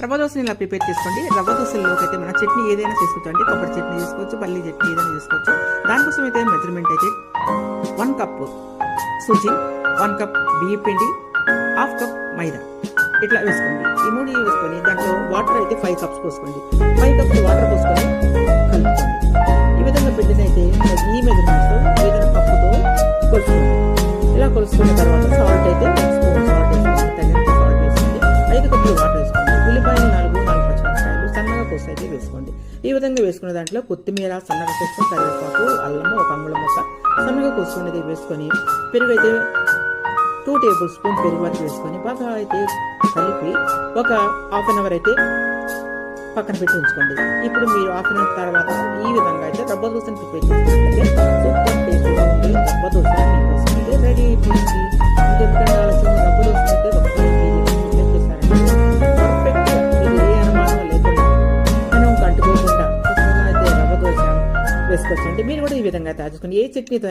రవ్వ దోశని ఇలా ప్రిపేర్ చేసుకోండి. రవ్వ దోశల్లోకి అయితే మన చట్నీ ఏదైనా చేసుకోవచ్చు అండి. కొబ్బరి చట్నీ చేసుకోవచ్చు, పల్లి చట్నీ ఏదైనా చేసుకోవచ్చు. దానికోసం అయితే మెజర్మెంట్ అయితే 1 కప్ సుజీ, 1 కప్ బియ్యం పిండి, 1/2 కప్ మైదా ఇట్లా వేసుకోండి. ఈ 3 వేసుకొని దాంట్లో వాటర్ అయితే 5 కప్స్ పోసుకోండి. 5 కప్స్ వాటర్ పోసుకొని కలుపుకోండి. ఈ విధంగా పిండిని అయితే ఈ మెజర్మెంట్తో ఏదైనా కప్పుతో కొలుసుకోండి. ఇలా కొలుసుకున్న తర్వాత సాల్ట్ అయితే 1 స్పూన్ సాల్ట్ వేసుకోండి. తగినంత సాల్ట్ వేసుకోండి. 5 కప్పులు వాటర్ వేసుకోండి. ఉల్లిపాయలు 4 పచ్చిమిరపకాయలు సన్నగా కోసి అయితే వేసుకోండి. ఈ విధంగా వేసుకున్న దాంట్లో కొత్తిమీర సన్నగా కోసుకొని, కరివేపాకు, అల్లము 1 అంగుళం ముక్క సన్నగా కోసుకునేది వేసుకొని, పెరుగు అయితే 2 టేబుల్ స్పూన్ పెరుగు వరకు వేసుకొని బాగా అయితే కలిపి ఒక హాఫ్ అన్ అవర్ అయితే పక్కన పెట్టి ఉంచుకోండి. ఇప్పుడు మీరు హాఫ్ అన్ అవర్ తర్వాత ఈ విధంగా అయితే రవ్వ దోశని ప్రిపేర్ చేసుకున్నట్లయితే సూపర్ టేస్టీగా ఉండే రవ్వ దోశ మీకోసం అయితే రెడీ అయిపోయింది. ఇంకెందుకంటే ఆలస్యం రవ్వ దోశ అయితే ఒకసారి ప్రిపేర్ చేశారంటే పర్ఫెక్ట్, ఇది ఏ అనుమానం లేకుండా మనం కంటుకోకుండా చక్కగా అయితే రవ్వ దోశ వేసుకోవచ్చండి. మీరు కూడా ఈ విధంగా తయారు చేసుకోండి. ఏ చట్నీతో